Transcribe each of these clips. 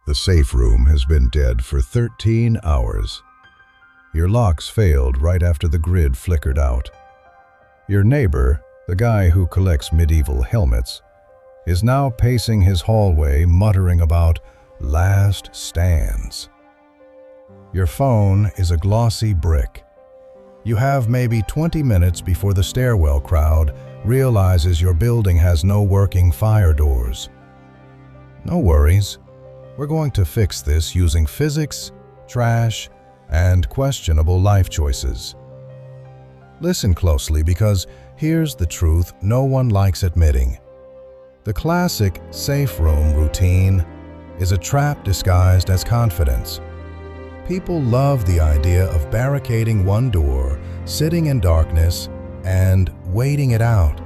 The safe room has been dead for 13 hours. Your locks failed right after the grid flickered out. Your neighbor, the guy who collects medieval helmets, is now pacing his hallway muttering about last stands. Your phone is a glossy brick. You have maybe 20 minutes before the stairwell crowd realizes your building has no working fire doors. No worries. We're going to fix this using physics, trash, and questionable life choices. Listen closely, because here's the truth no one likes admitting. The classic safe room routine is a trap disguised as confidence. People love the idea of barricading one door, sitting in darkness, and waiting it out,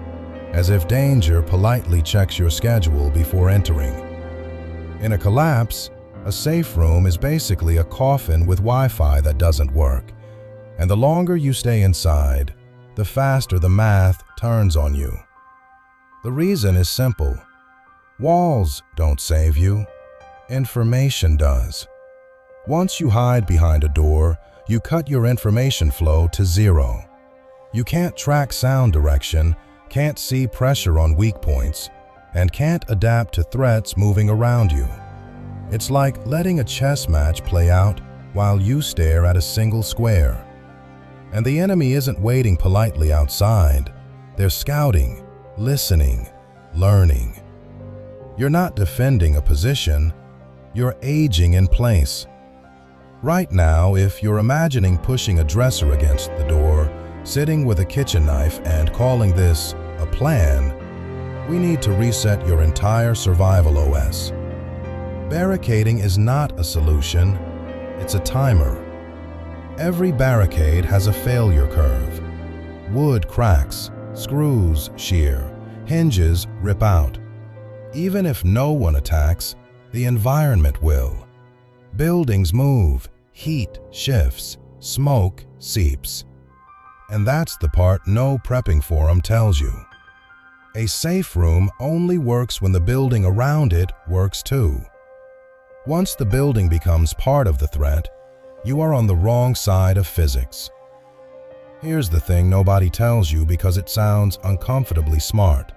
as if danger politely checks your schedule before entering. In a collapse, a safe room is basically a coffin with Wi-Fi that doesn't work, and the longer you stay inside, the faster the math turns on you. The reason is simple. Walls don't save you. Information does. Once you hide behind a door, you cut your information flow to zero. You can't track sound direction, can't see pressure on weak points, and can't adapt to threats moving around you. It's like letting a chess match play out while you stare at a single square. And the enemy isn't waiting politely outside. They're scouting, listening, learning. You're not defending a position, you're aging in place. Right now, if you're imagining pushing a dresser against the door, sitting with a kitchen knife and calling this a plan, we need to reset your entire survival OS. Barricading is not a solution, it's a timer. Every barricade has a failure curve. Wood cracks, screws shear, hinges rip out. Even if no one attacks, the environment will. Buildings move, heat shifts, smoke seeps. And that's the part no prepping forum tells you. A safe room only works when the building around it works too. Once the building becomes part of the threat, you are on the wrong side of physics. Here's the thing nobody tells you because it sounds uncomfortably smart.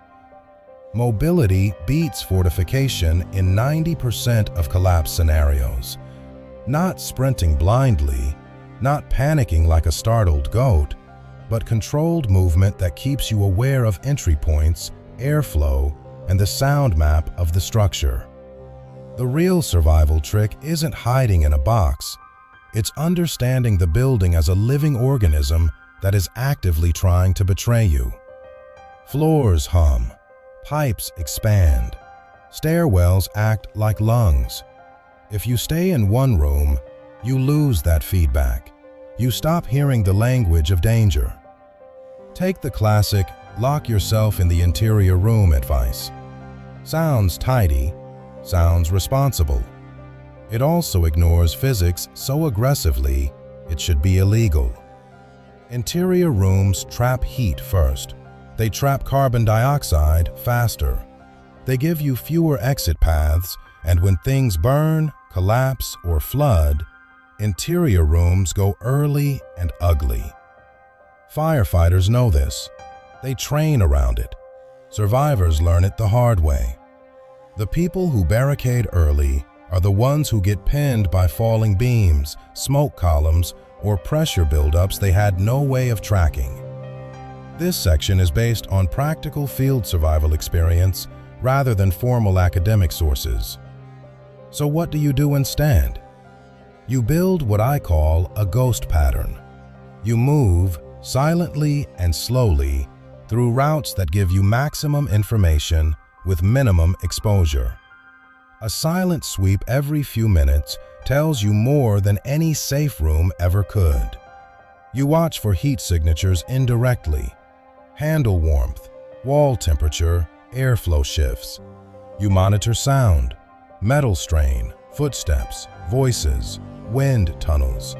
Mobility beats fortification in 90% of collapse scenarios. Not sprinting blindly, not panicking like a startled goat, but controlled movement that keeps you aware of entry points, airflow, and the sound map of the structure. The real survival trick isn't hiding in a box. It's understanding the building as a living organism that is actively trying to betray you. Floors hum. Pipes expand. Stairwells act like lungs. If you stay in one room, you lose that feedback. You stop hearing the language of danger. Take the classic lock yourself in the interior room advice. Sounds tidy, sounds responsible. It also ignores physics so aggressively it should be illegal. Interior rooms trap heat first. They trap carbon dioxide faster. They give you fewer exit paths, and when things burn, collapse, or flood, interior rooms go early and ugly. Firefighters know this. They train around it. Survivors learn it the hard way. The people who barricade early are the ones who get pinned by falling beams, smoke columns, or pressure buildups they had no way of tracking. This section is based on practical field survival experience rather than formal academic sources. So what do you do instead? You build what I call a ghost pattern. You move silently and slowly through routes that give you maximum information with minimum exposure. A silent sweep every few minutes tells you more than any safe room ever could. You watch for heat signatures indirectly. Handle warmth, wall temperature, airflow shifts. You monitor sound, metal strain, footsteps, voices, wind tunnels.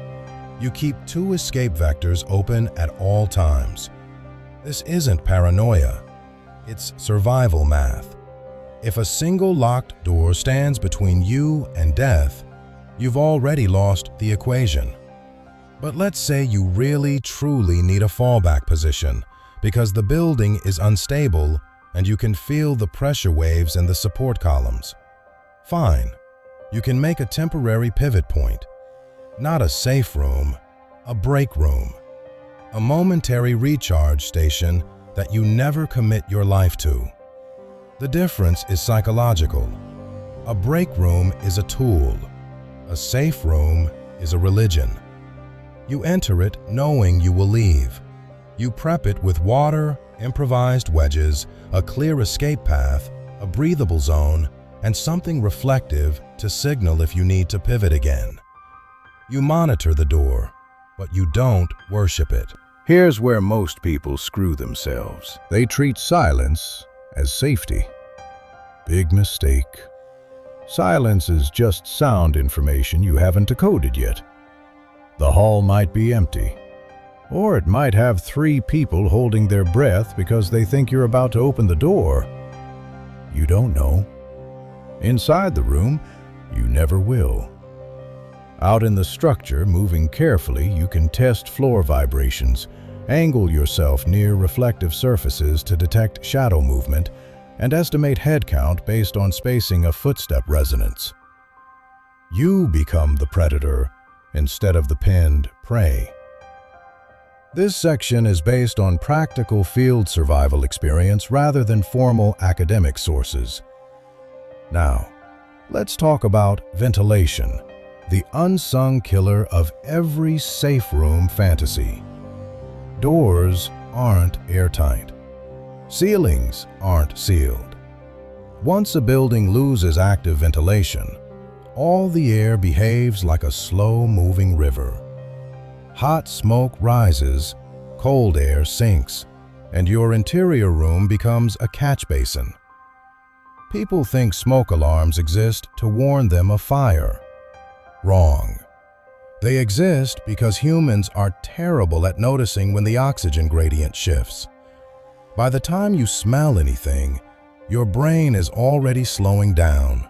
You keep 2 escape vectors open at all times. This isn't paranoia, it's survival math. If a single locked door stands between you and death, you've already lost the equation. But let's say you really, truly need a fallback position because the building is unstable and you can feel the pressure waves in the support columns. Fine, you can make a temporary pivot point. Not a safe room, a break room. A momentary recharge station that you never commit your life to. The difference is psychological. A break room is a tool. A safe room is a religion. You enter it knowing you will leave. You prep it with water, improvised wedges, a clear escape path, a breathable zone, and something reflective to signal if you need to pivot again. You monitor the door, but you don't worship it. Here's where most people screw themselves. They treat silence as safety. Big mistake. Silence is just sound information you haven't decoded yet. The hall might be empty, or it might have 3 people holding their breath because they think you're about to open the door. You don't know. Inside the room, you never will. Out in the structure, moving carefully, you can test floor vibrations, angle yourself near reflective surfaces to detect shadow movement, and estimate head count based on spacing of footstep resonance. You become the predator instead of the pinned prey. This section is based on practical field survival experience rather than formal academic sources. Now, let's talk about ventilation, the unsung killer of every safe room fantasy. Doors aren't airtight. Ceilings aren't sealed. Once a building loses active ventilation, all the air behaves like a slow-moving river. Hot smoke rises, cold air sinks, and your interior room becomes a catch basin. People think smoke alarms exist to warn them of fire. Wrong. They exist because humans are terrible at noticing when the oxygen gradient shifts. By the time you smell anything, your brain is already slowing down.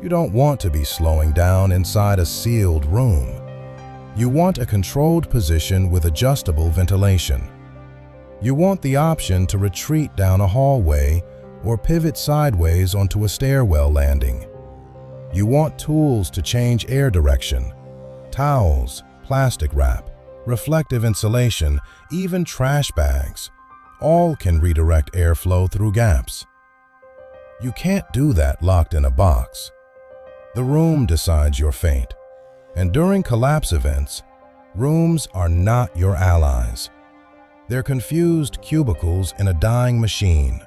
You don't want to be slowing down inside a sealed room. You want a controlled position with adjustable ventilation. You want the option to retreat down a hallway or pivot sideways onto a stairwell landing. You want tools to change air direction. Towels, plastic wrap, reflective insulation, even trash bags, all can redirect airflow through gaps. You can't do that locked in a box. The room decides your fate. And during collapse events, rooms are not your allies. They're confused cubicles in a dying machine.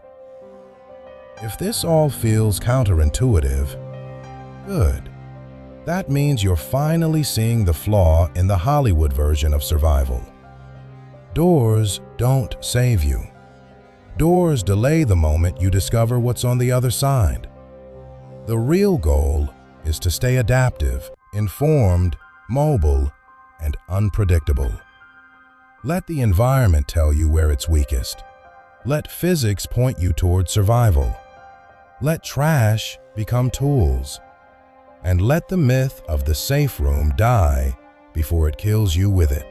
If this all feels counterintuitive, good. That means you're finally seeing the flaw in the Hollywood version of survival. Doors don't save you. Doors delay the moment you discover what's on the other side. The real goal is to stay adaptive, informed, mobile, and unpredictable. Let the environment tell you where it's weakest. Let physics point you toward survival. Let trash become tools. And let the myth of the safe room die before it kills you with it.